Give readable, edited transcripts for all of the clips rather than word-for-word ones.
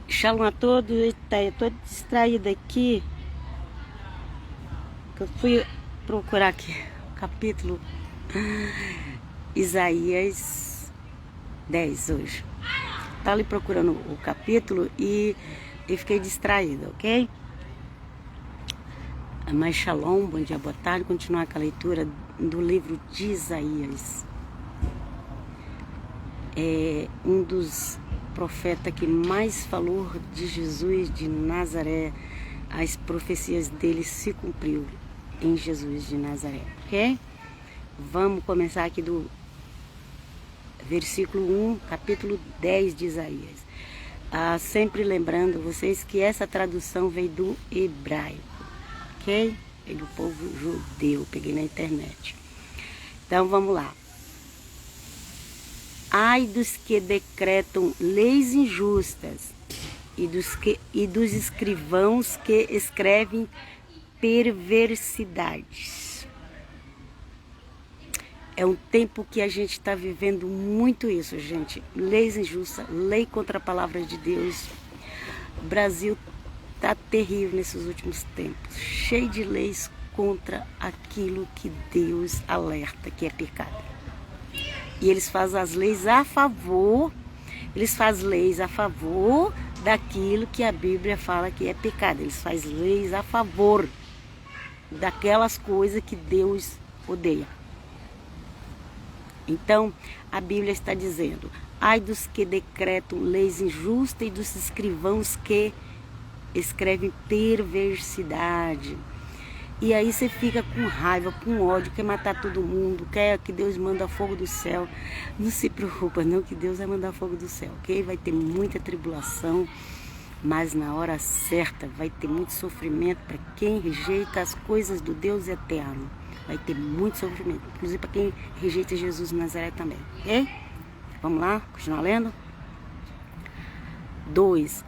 Shalom a todos. Eita, eu tô distraída aqui. Eu fui procurar aqui o capítulo Isaías 10 hoje. Tá ali procurando o capítulo e eu fiquei distraída, ok? Mas shalom, bom dia, boa tarde. Continuar com a leitura do livro de Isaías. É um dos profetas que mais falou de Jesus de Nazaré. As profecias dele se cumpriu em Jesus de Nazaré, ok? Vamos começar aqui do versículo 1, capítulo 10 de Isaías. Sempre lembrando vocês que essa tradução veio do hebraico, ok? Veio do povo judeu, peguei na internet. Então vamos lá. Ai dos que decretam leis injustas e dos escrivãos que escrevem perversidades. É um tempo que a gente está vivendo muito isso, gente. Leis injustas, lei contra a palavra de Deus. O Brasil está terrível nesses últimos tempos, cheio de leis contra aquilo que Deus alerta que é pecado. E eles fazem as leis a favor, daquilo que a Bíblia fala que é pecado. Eles fazem leis a favor daquelas coisas que Deus odeia. Então, a Bíblia está dizendo: ai dos que decretam leis injustas e dos escrivãos que escrevem perversidade. E aí você fica com raiva, com ódio, quer matar todo mundo, quer que Deus manda fogo do céu. Não se preocupa não, que Deus vai mandar fogo do céu, ok? Vai ter muita tribulação, mas na hora certa vai ter muito sofrimento para quem rejeita as coisas do Deus eterno. Vai ter muito sofrimento, inclusive para quem rejeita Jesus de Nazaré também, ok? Vamos lá, continuar lendo? 2.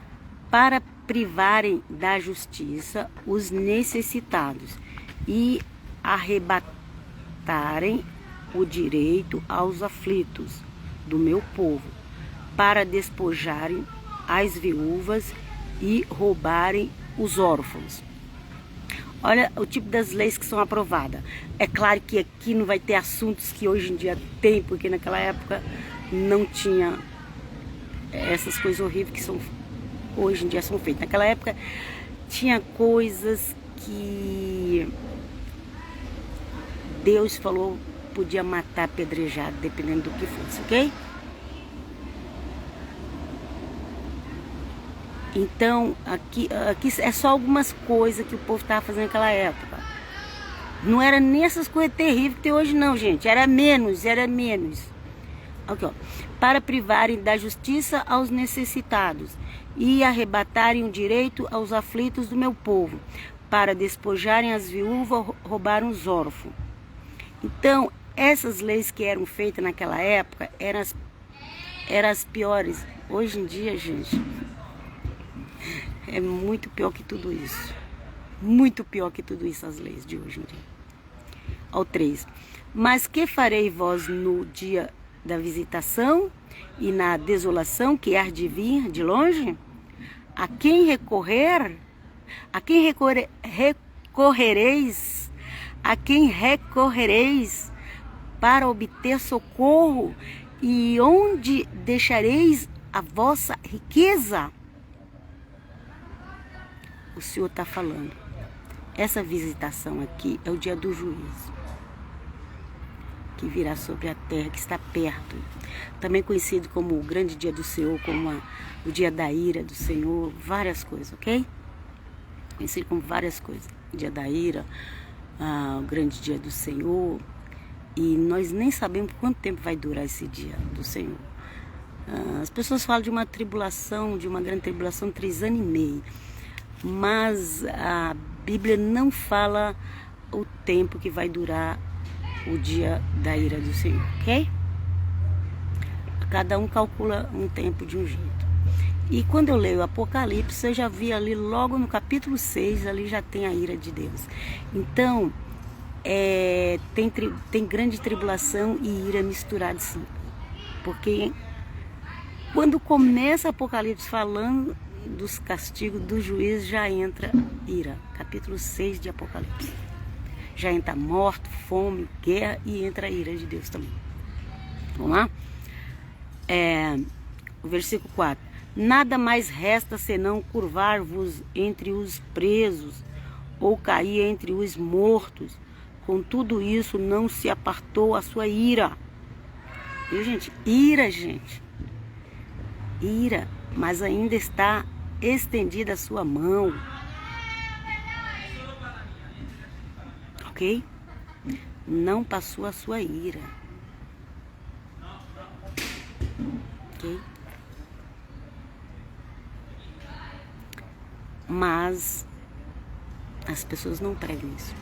Para privarem da justiça os necessitados e arrebatarem o direito aos aflitos do meu povo, para despojarem as viúvas e roubarem os órfãos. Olha o tipo das leis que são aprovadas. É claro que aqui não vai ter assuntos que hoje em dia tem, porque naquela época não tinha essas coisas horríveis que são hoje em dia são feitas. Naquela época tinha coisas que Deus falou podia matar apedrejado, dependendo do que fosse, ok? Então, aqui é só algumas coisas que o povo estava fazendo naquela época. Não era nessas coisas terríveis que tem hoje não, gente. Era menos. Aqui, ó. Para privarem da justiça aos necessitados e arrebatarem o direito aos aflitos do meu povo, para despojarem as viúvas, roubarem os órfãos. Então, essas leis que eram feitas naquela época eram as piores. Hoje em dia, gente, é muito pior que tudo isso. Muito pior que tudo isso as leis de hoje em dia. Ao 3. Mas que farei vós no dia da visitação e na desolação que há de vir de longe? A quem recorrer? A quem recorrereis? A quem recorrereis para obter socorro? E onde deixareis a vossa riqueza? O Senhor está falando. Essa visitação aqui é o dia do juízo, que virá sobre a terra, que está perto. Também conhecido como o grande dia do Senhor, como o dia da ira do Senhor, várias coisas, ok? Conhecido como várias coisas. O dia da ira, o grande dia do Senhor. E nós nem sabemos quanto tempo vai durar esse dia do Senhor. As pessoas falam de uma tribulação, de uma grande tribulação, 3 anos e meio. Mas a Bíblia não fala o tempo que vai durar o dia da ira do Senhor, ok? Cada um calcula um tempo de um jeito. E quando eu leio o Apocalipse, eu já vi ali logo no capítulo 6, ali já tem a ira de Deus. Então, tem grande tribulação e ira misturadas, sim. Porque quando começa o Apocalipse falando dos castigos do juiz já entra ira. Capítulo 6 de Apocalipse. Já entra morte, fome, guerra e entra a ira de Deus também. Vamos lá? O versículo 4. Nada mais resta senão curvar-vos entre os presos ou cair entre os mortos. Com tudo isso não se apartou a sua ira. Viu, gente? Ira, gente. Ira, mas ainda está estendida a sua mão. Ok? Não passou a sua ira. Ok? Mas as pessoas não pregam isso.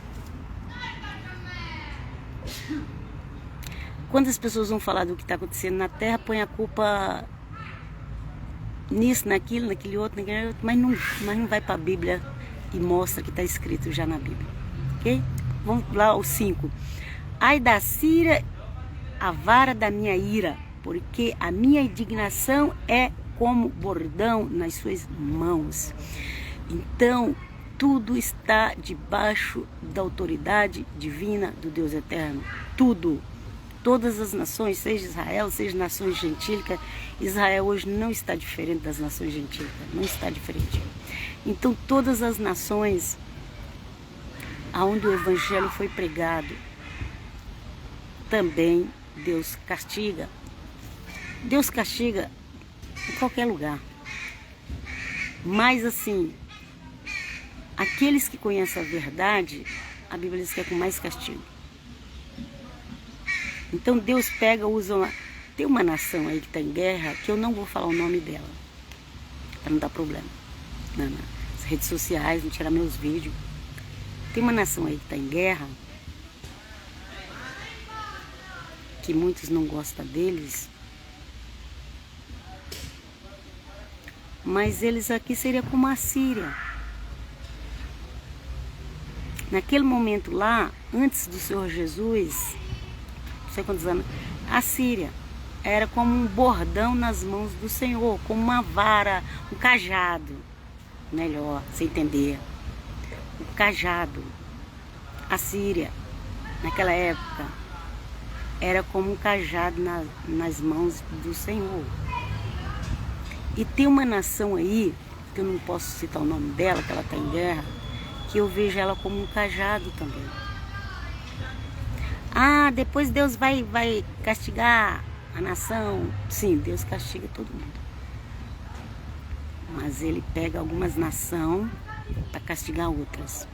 Quando as pessoas vão falar do que está acontecendo na Terra, põe a culpa nisso, naquilo, naquele outro, mas não vai para a Bíblia e mostra que está escrito já na Bíblia. Ok? Vamos lá ao 5. Ai da Síria, a vara da minha ira, porque a minha indignação é como bordão nas suas mãos. Então, tudo está debaixo da autoridade divina do Deus eterno. Tudo. Todas as nações, seja Israel, seja nações gentílicas, Israel hoje não está diferente das nações gentílicas, não está diferente. Então todas as nações aonde o evangelho foi pregado, também Deus castiga. Deus castiga em qualquer lugar. Mas assim, aqueles que conhecem a verdade, a Bíblia diz que é com mais castigo. Então Deus pega, usa uma... Tem uma nação aí que está em guerra, que eu não vou falar o nome dela, para não dar problema nas redes sociais, não tirar meus vídeos. Tem uma nação aí que está em guerra, que muitos não gostam deles, mas eles aqui seriam como a Síria. Naquele momento lá, antes do Senhor Jesus, não sei quantos anos, a Síria era como um bordão nas mãos do Senhor, como uma vara, um cajado, melhor, você entender, um cajado. A Síria, naquela época, era como um cajado nas mãos do Senhor. E tem uma nação aí, que eu não posso citar o nome dela, que ela está em guerra, que eu vejo ela como um cajado também. Ah, depois Deus vai castigar a nação. Sim, Deus castiga todo mundo. Mas Ele pega algumas nações para castigar outras.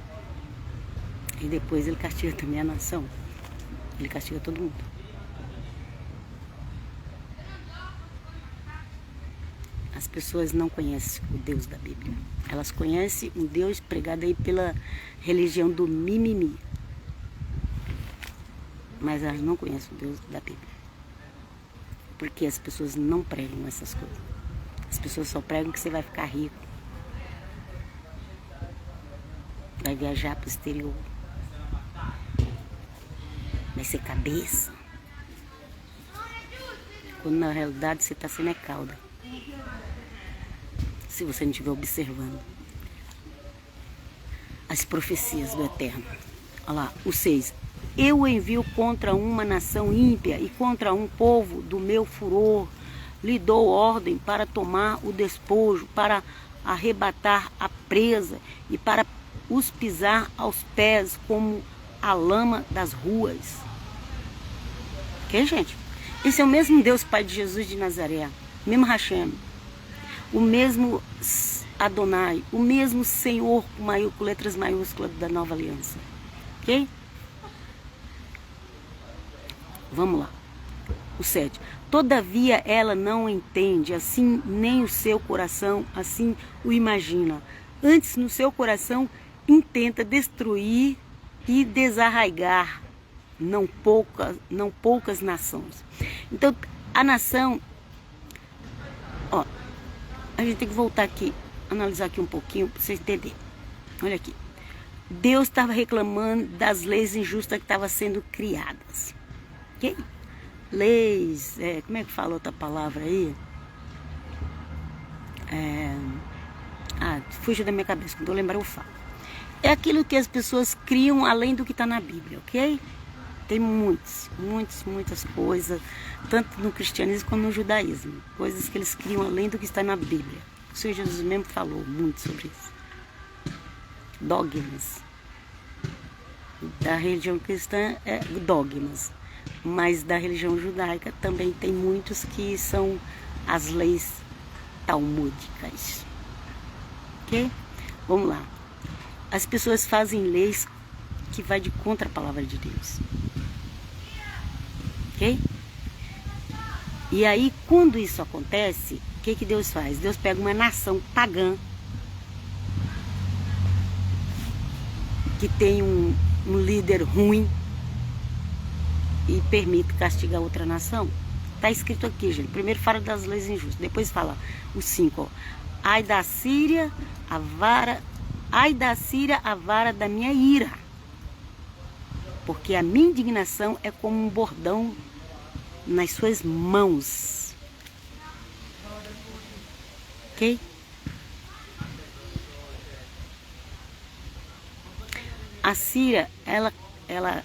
E depois Ele castiga também a nação. Ele castiga todo mundo. As pessoas não conhecem o Deus da Bíblia. Elas conhecem um Deus pregado aí pela religião do mimimi. Mas elas não conhecem o Deus da Bíblia. Porque as pessoas não pregam essas coisas. As pessoas só pregam que você vai ficar rico. Vai viajar para o exterior. Vai ser cabeça. Quando na realidade você está sendo cauda. Se você não estiver observando as profecias do Eterno. Olha lá, o 6. Eu envio contra uma nação ímpia e contra um povo do meu furor. Lhe dou ordem para tomar o despojo, para arrebatar a presa e para os pisar aos pés como a lama das ruas. Ok, gente? Esse é o mesmo Deus, Pai de Jesus de Nazaré. O mesmo Hashem. O mesmo Adonai. O mesmo Senhor com letras maiúsculas da Nova Aliança. Ok? Vamos lá. O 7. Todavia ela não entende, assim nem o seu coração assim o imagina. Antes no seu coração intenta destruir e desarraigar não poucas nações. Então a nação, ó, a gente tem que voltar aqui, analisar aqui um pouquinho para vocês entenderem. Olha aqui. Deus estava reclamando das leis injustas que estavam sendo criadas. Ok? Leis, como é que fala outra palavra aí? Fugiu da minha cabeça, quando eu lembrar eu falo. É aquilo que as pessoas criam além do que está na Bíblia, ok? Tem muitas coisas, tanto no cristianismo como no judaísmo. Coisas que eles criam além do que está na Bíblia. O Senhor Jesus mesmo falou muito sobre isso. Dogmas. Da religião cristã é dogmas. Mas da religião judaica também tem muitos que são as leis talmúdicas. Ok? Vamos lá. As pessoas fazem leis que vai de contra a palavra de Deus. Ok? E aí, quando isso acontece, o que Deus faz? Deus pega uma nação pagã que tem um líder ruim e permite castigar outra nação. Está escrito aqui, gente. Primeiro fala das leis injustas, depois fala os 5. Ó. Ai da Síria, a vara da minha ira. Porque a minha indignação é como um bordão nas suas mãos. Ok? A Síria, ela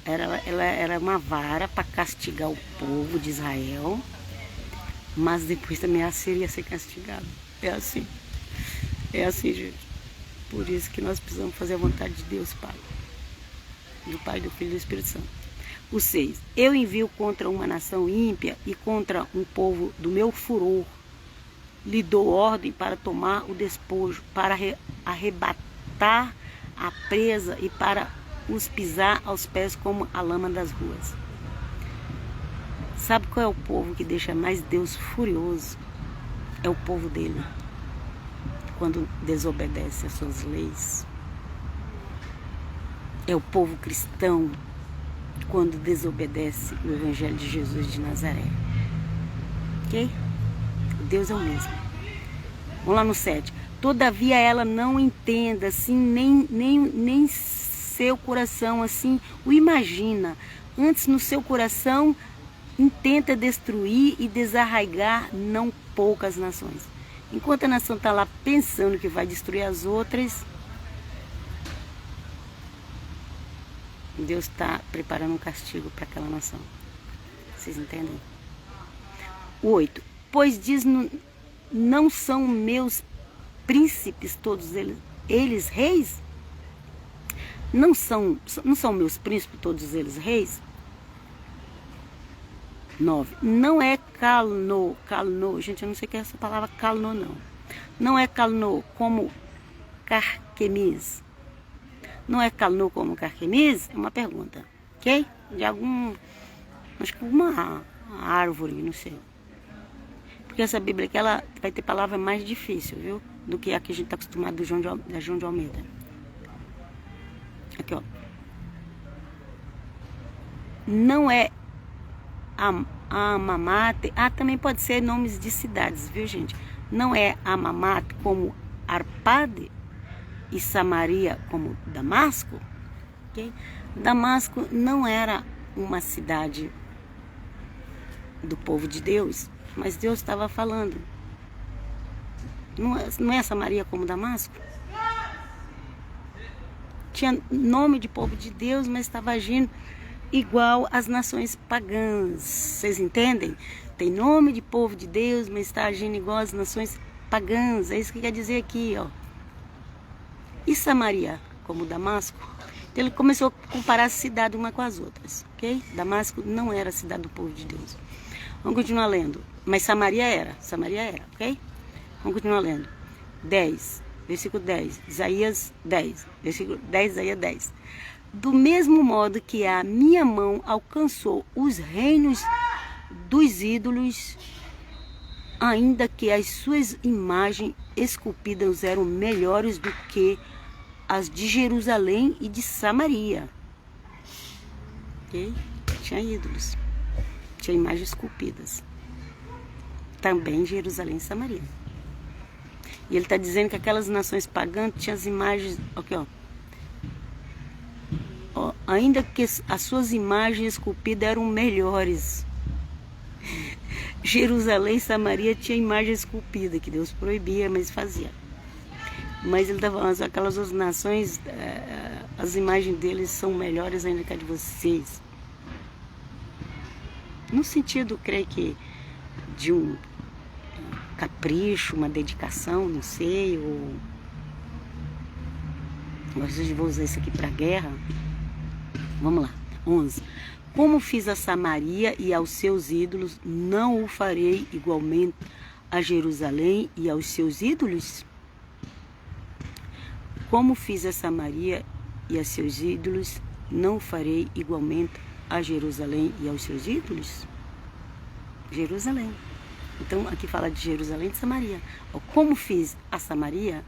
era uma vara para castigar o povo de Israel, mas depois também a Síria ia ser castigada. É assim, gente. Por isso que nós precisamos fazer a vontade de Deus, Pai. Do Pai, do Filho e do Espírito Santo. O 6. Eu envio contra uma nação ímpia e contra um povo do meu furor. Lhe dou ordem para tomar o despojo, para arrebatar a presa e para os pisar aos pés como a lama das ruas. Sabe qual é o povo que deixa mais Deus furioso? É o povo dele. Quando desobedece às suas leis. É o povo cristão quando desobedece o Evangelho de Jesus de Nazaré. Ok? Deus é o mesmo. Vamos lá no 7. Todavia ela não entenda, assim, nem seu coração, assim, o imagina. Antes no seu coração intenta destruir e desarraigar não poucas nações. Enquanto a nação está lá pensando que vai destruir as outras, Deus está preparando um castigo para aquela nação. Vocês entendem? 8. Pois diz, não são meus príncipes todos eles reis? Não são meus príncipes todos eles reis? 9. Não é calno, gente, eu não sei o que é essa palavra calno, não. Não é calno como Carquemis. Não é calno como Carquemis? É uma pergunta, ok? De acho que uma árvore, não sei. Porque essa Bíblia aqui, ela vai ter palavra mais difícil, viu? Do que a que a gente está acostumado da João de Almeida. Aqui, ó. Não é Amamate. Também pode ser nomes de cidades, viu, gente? Não é Amamate como Arpade e Samaria como Damasco, ok? Damasco não era uma cidade do povo de Deus, mas Deus estava falando. Não é Samaria como Damasco? Tinha nome de povo de Deus, mas estava agindo igual às nações pagãs. Vocês entendem? Tem nome de povo de Deus, mas está agindo igual às nações pagãs. É isso que quer dizer aqui, ó. E Samaria, como Damasco? Então ele começou a comparar a cidade uma com as outras, ok? Damasco não era a cidade do povo de Deus. Vamos continuar lendo. Mas Samaria era, ok? Vamos continuar lendo. 10, versículo 10, Isaías 10, versículo 10, Isaías 10. Do mesmo modo que a minha mão alcançou os reinos dos ídolos, ainda que as suas imagens esculpidas eram melhores do que as de Jerusalém e de Samaria. Okay? Tinha ídolos, tinha imagens esculpidas. Também Jerusalém e Samaria. E ele está dizendo que aquelas nações pagãs tinham as imagens, aqui, ó. Ainda que as suas imagens esculpidas eram melhores. Jerusalém e Samaria tinha imagem esculpida, que Deus proibia, mas fazia. Mas ele está falando, aquelas outras nações, as imagens deles são melhores ainda que a de vocês. No sentido, creio que, de um capricho, uma dedicação, não sei, ou... Eu vou usar isso aqui para a guerra. Vamos lá. 11. Como fiz a Samaria e aos seus ídolos, não o farei igualmente a Jerusalém e aos seus ídolos? Como fiz a Samaria e a seus ídolos, não o farei igualmente a Jerusalém e aos seus ídolos? Jerusalém. Então, aqui fala de Jerusalém e de Samaria. Como fiz a Samaria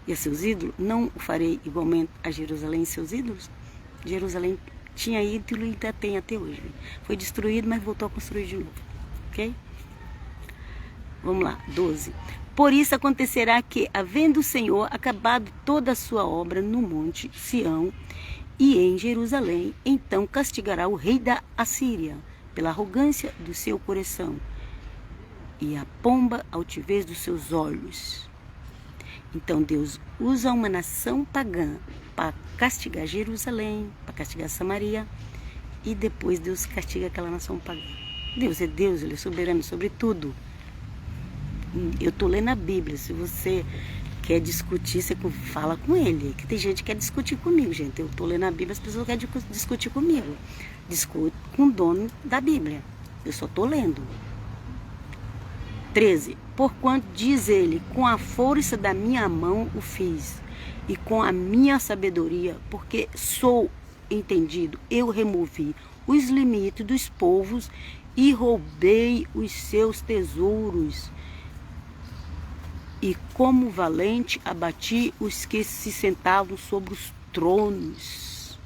e a seus ídolos, não o farei igualmente a Jerusalém e seus ídolos? Jerusalém tinha ídolo e ainda tem até hoje. Foi destruído, mas voltou a construir de novo. Ok? Vamos lá, 12. Por isso acontecerá que, havendo o Senhor acabado toda a sua obra no monte Sião e em Jerusalém, então castigará o rei da Assíria pela arrogância do seu coração e a pomba altivez dos seus olhos. Então Deus usa uma nação pagã para castigar Jerusalém, para castigar Samaria, e depois Deus castiga aquela nação pagã. Deus é Deus, Ele é soberano sobre tudo. Eu estou lendo a Bíblia. Se você quer discutir, você fala com ele. Que tem gente que quer discutir comigo, gente. Eu estou lendo a Bíblia, as pessoas querem discutir comigo. Discute com o dono da Bíblia. Eu só estou lendo. 13. Porquanto diz ele, com a força da minha mão o fiz, e com a minha sabedoria, porque sou entendido, eu removi os limites dos povos e roubei os seus tesouros. E como valente abati os que se sentavam sobre os tronos.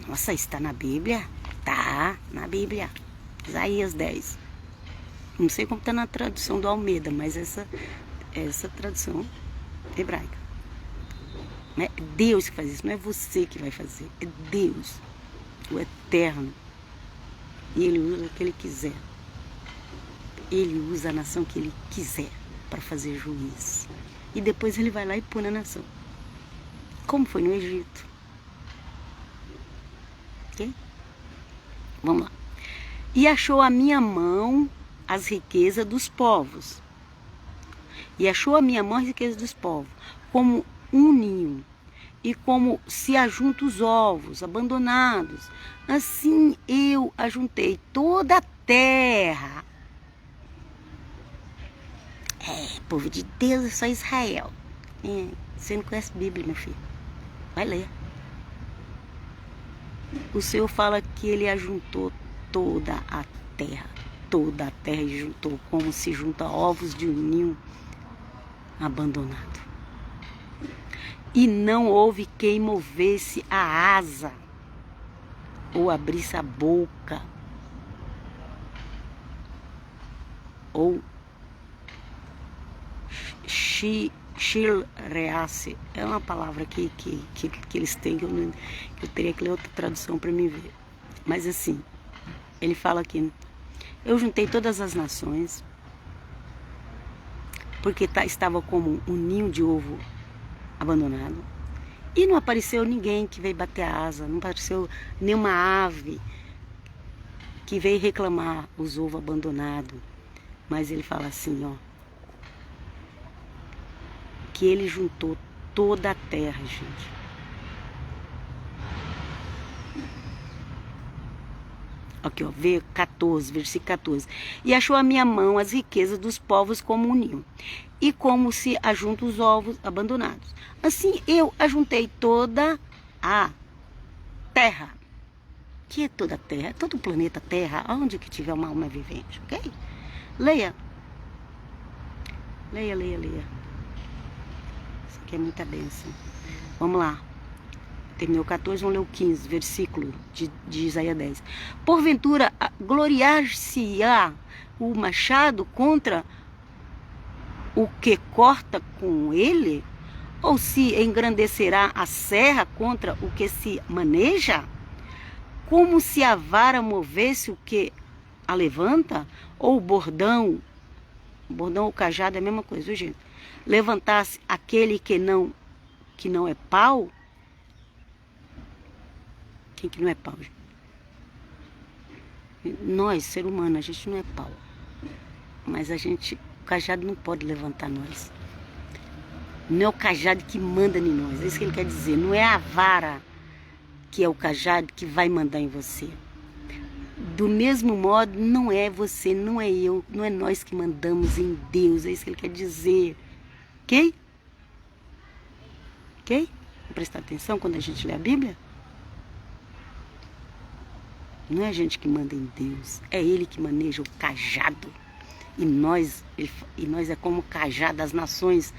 Nossa, está na Bíblia? Tá, na Bíblia. Isaías 10. Não sei como está na tradução do Almeida, mas essa tradução hebraica. É Deus que faz isso, não é você que vai fazer. É Deus, o Eterno. E Ele usa o que Ele quiser. Ele usa a nação que Ele quiser para fazer juízo. E depois Ele vai lá e pune a nação. Como foi no Egito. Ok? Vamos lá. E achou a minha mão as riquezas dos povos. E achou a minha mão as riquezas dos povos, como um ninho, e como se ajuntam os ovos abandonados. Assim eu ajuntei toda a terra. Povo de Deus é só Israel. Você não conhece a Bíblia, meu filho. Vai ler. O Senhor fala que Ele ajuntou toda a terra. Toda a terra e juntou, como se junta ovos de um ninho abandonado. E não houve quem movesse a asa ou abrisse a boca ou chilreasse. É uma palavra que eles têm, que eu teria que ler outra tradução para me ver. Mas assim, ele fala aqui: eu juntei todas as nações, porque estava como um ninho de ovo abandonado. E não apareceu ninguém que veio bater a asa, não apareceu nenhuma ave que veio reclamar os ovos abandonados. Mas ele fala assim, ó, que ele juntou toda a terra, gente. Aqui, ó, versículo 14. E achou a minha mão as riquezas dos povos como um ninho, e como se ajuntam os ovos abandonados. Assim eu ajuntei toda a terra. Que é toda a terra? Todo o planeta Terra, onde que tiver uma alma vivente, ok? Leia. Leia. Isso aqui é muita bênção. Vamos lá. Terminou 14, vamos ler o 15, versículo de Isaías 10. Porventura, gloriar-se-á o machado contra o que corta com ele? Ou se engrandecerá a serra contra o que se maneja? Como se a vara movesse o que a levanta? Ou o bordão ou cajado é a mesma coisa, viu, gente? levantasse aquele que não é pau. Quem que não é pau? Nós, ser humano, a gente não é pau. Mas o cajado não pode levantar nós. Não é o cajado que manda em nós. É isso que ele quer dizer. Não é a vara que é o cajado que vai mandar em você. Do mesmo modo, não é você, não é eu, não é nós que mandamos em Deus. É isso que ele quer dizer. Ok? Ok? Vamos prestar atenção quando a gente lê a Bíblia? Não é a gente que manda em Deus. É Ele que maneja o cajado. E nós é como o cajado das nações.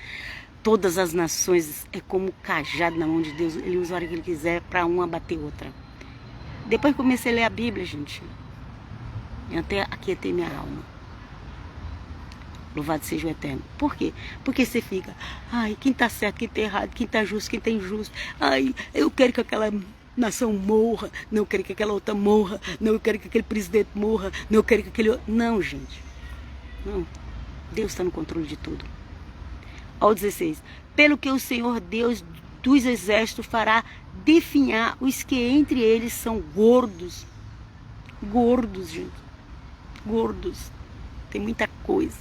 Todas as nações é como o cajado na mão de Deus. Ele usa a hora que ele quiser para uma bater outra. Depois comecei a ler a Bíblia, gente. Eu até aquietei minha alma. Louvado seja o Eterno. Por quê? Porque você fica, ai, quem tá certo, quem tá errado, quem tá justo, quem tá injusto. Ai, eu quero que aquela nação morra. Não, eu quero que aquela outra morra. Não, eu quero que aquele presidente morra. Não, eu quero que aquele outro... Não, gente. Não. Deus está no controle de tudo. Ao 16. Pelo que o Senhor Deus dos exércitos fará definhar os que entre eles são gordos. Gordos, gente. Gordos. Tem muita coisa.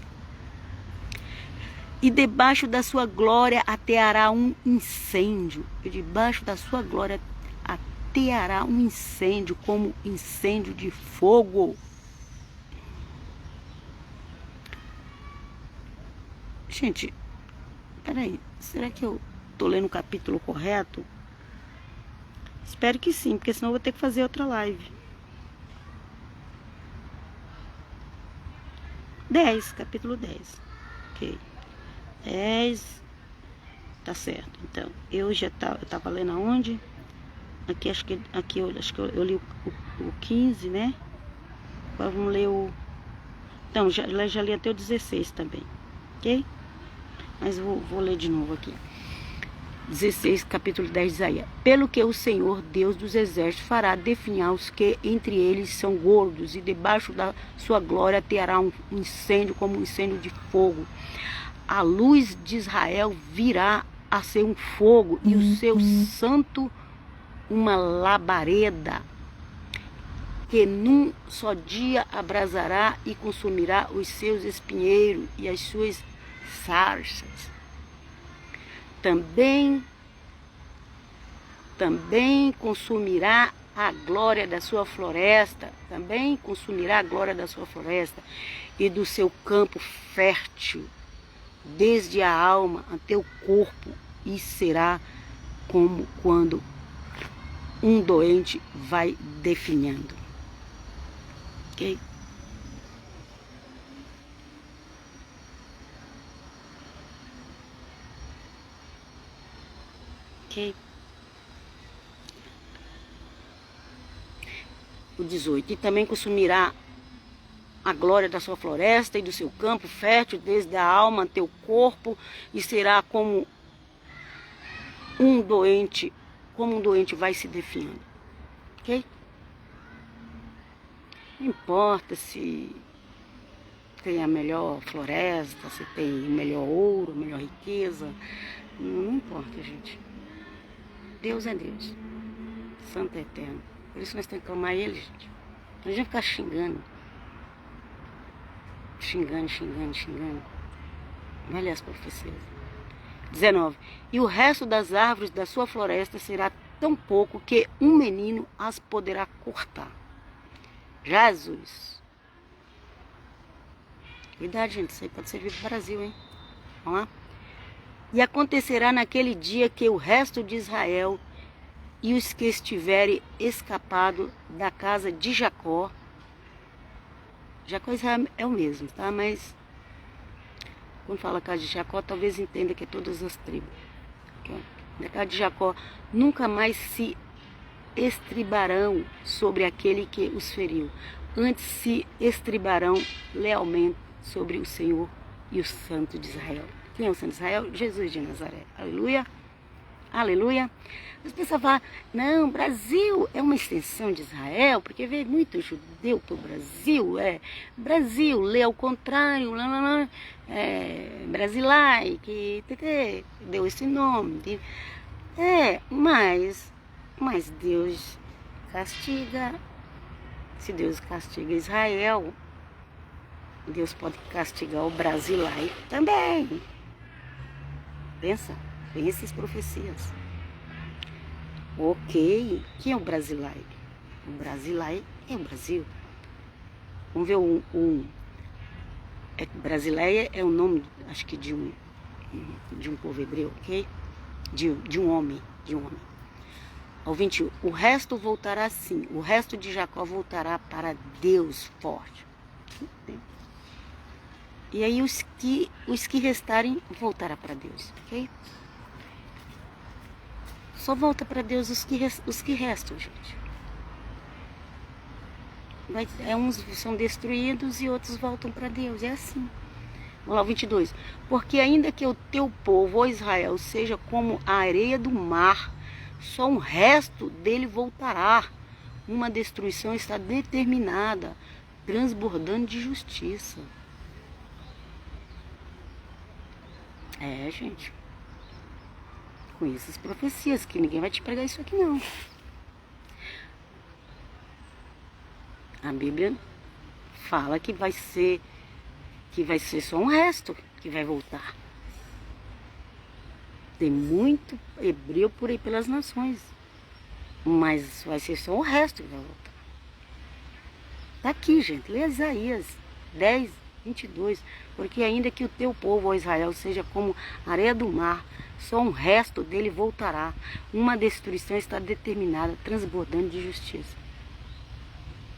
E debaixo da sua glória ateará um incêndio. E debaixo da sua glória ateará um incêndio, como incêndio de fogo. Gente, peraí, será que eu tô lendo o capítulo correto? Espero que sim, porque senão eu vou ter que fazer outra live. 10, capítulo 10. Ok. 10. Tá certo. Então, eu tava lendo aonde? Aqui, acho que eu li o 15, né? Agora vamos ler o... Então, já li até o 16 também. Ok? Mas vou ler de novo aqui. 16, capítulo 10 de Isaías. Pelo que o Senhor, Deus dos exércitos, fará definhar os que entre eles são gordos, e debaixo da sua glória terá um incêndio como um incêndio de fogo. A luz de Israel virá a ser um fogo, e o seu santo uma labareda, que num só dia abrasará e consumirá os seus espinheiros e as suas sarças. Também consumirá a glória da sua floresta, também consumirá a glória da sua floresta e do seu campo fértil, desde a alma até o corpo, e será como quando um doente vai definhando. Ok? Ok? O 18. E também consumirá a glória da sua floresta e do seu campo fértil, desde a alma até o corpo, e será como um doente vai se definhando. Ok? Não importa se tem a melhor floresta, se tem o melhor ouro, a melhor riqueza. Não importa, gente. Deus é Deus. Santo é eterno. Por isso nós temos que clamar a Ele, gente. Não adianta ficar xingando. Xingando. Vai ler as profecias. 19. E o resto das árvores da sua floresta será tão pouco que um menino as poderá cortar. Jesus. Cuidado, gente. Isso aí pode servir para o Brasil, hein? Vamos lá? E acontecerá naquele dia que o resto de Israel e os que estiverem escapado da casa de Jacó. Jacó e Israel é o mesmo, tá? Mas quando fala casa de Jacó, talvez entenda que é todas as tribos. Okay? Na casa de Jacó nunca mais se estribarão sobre aquele que os feriu. Antes se estribarão lealmente sobre o Senhor e o Santo de Israel. Quem é o Santo de Israel? Jesus de Nazaré. Aleluia. Aleluia. As pessoas falam, não, o Brasil é uma extensão de Israel, porque veio muito judeu para o Brasil. Brasil, lê ao contrário, Brasilai, que deu esse nome. Mas Deus castiga. Se Deus castiga Israel, Deus pode castigar o Brasilai também. Pensa essas profecias. Ok, quem é o Brasilai? O Brasilai é o Brasil. Vamos ver Brasilai é o nome, acho que de um povo hebreu, ok? De um homem. Ao 21, o resto voltará sim, o resto de Jacó voltará para Deus forte. E aí os que restarem voltará para Deus, ok? Só volta para Deus os que restam, gente. Uns são destruídos e outros voltam para Deus, é assim. Vamos lá, 22. Porque ainda que o teu povo, ó Israel, seja como a areia do mar, só um resto dele voltará. Uma destruição está determinada, transbordando de justiça. Gente. Com essas profecias, que ninguém vai te pregar isso aqui não. A Bíblia fala que vai ser só um resto que vai voltar. Tem muito hebreu por aí pelas nações, mas vai ser só o resto que vai voltar. Tá aqui, gente, lê Isaías 10, 22. Porque ainda que o teu povo, ó Israel, seja como areia do mar, só um resto dele voltará. Uma destruição está determinada, transbordando de justiça.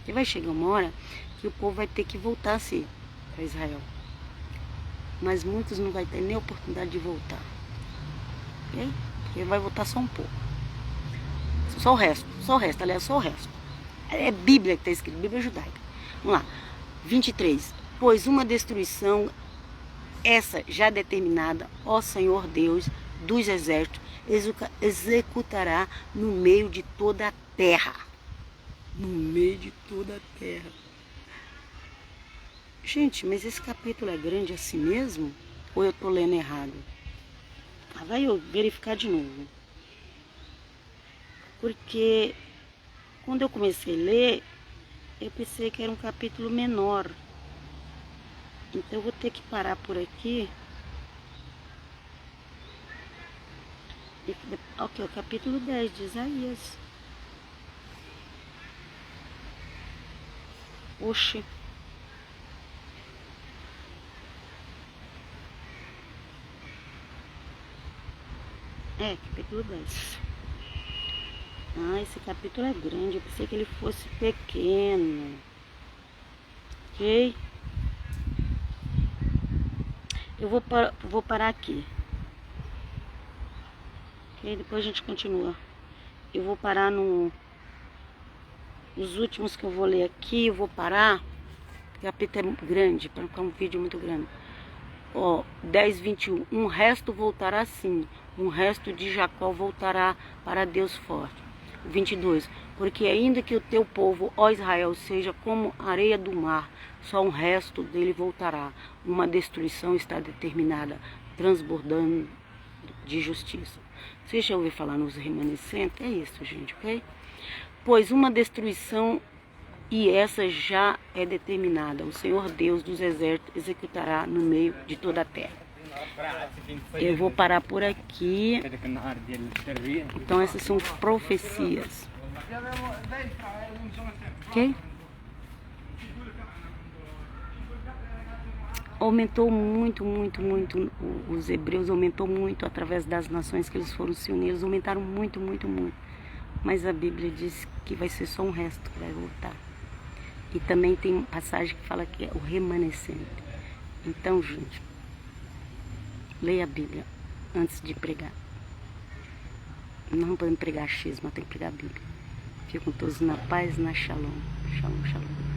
E vai chegar uma hora que o povo vai ter que voltar-se para Israel. Mas muitos não vai ter nem oportunidade de voltar. Ok? Porque vai voltar só um pouco. Só o resto, aliás, só o resto. É Bíblia que está escrito, Bíblia judaica. Vamos lá, 23. Pois uma destruição, essa já determinada, ó Senhor Deus dos exércitos, executará no meio de toda a terra. No meio de toda a terra. Gente, mas esse capítulo é grande assim mesmo? Ou eu estou lendo errado? Vai eu verificar de novo. Porque quando eu comecei a ler, eu pensei que era um capítulo menor. Então eu vou ter que parar por aqui. Ok, o capítulo 10 de Isaías. Oxe. Capítulo 10. Esse capítulo é grande. Eu pensei que ele fosse pequeno. Ok? Eu vou parar aqui. Ok? Depois a gente continua. Eu vou parar nos últimos que eu vou ler aqui. Eu vou parar. O capítulo é grande, para ficar um vídeo muito grande. 10, 21. Um resto voltará sim. Um resto de Jacó voltará para Deus forte. 22. Porque ainda que o teu povo, ó Israel, seja como areia do mar, só um resto dele voltará. Uma destruição está determinada, transbordando de justiça. Você já ouviu falar nos remanescentes? É isso, gente, ok? Pois uma destruição, e essa já é determinada. O Senhor Deus dos exércitos executará no meio de toda a terra. Eu vou parar por aqui. Então essas são profecias. Ok? Aumentou muito os hebreus, aumentou muito através das nações que eles foram se unir, eles aumentaram muito. Mas a Bíblia diz que vai ser só um resto que vai voltar. E também tem passagem que fala que é o remanescente. Então, gente, leia a Bíblia antes de pregar. Não podemos pregar achismo, tem que pregar a Bíblia. Fiquem todos na paz, na shalom. Shalom, shalom.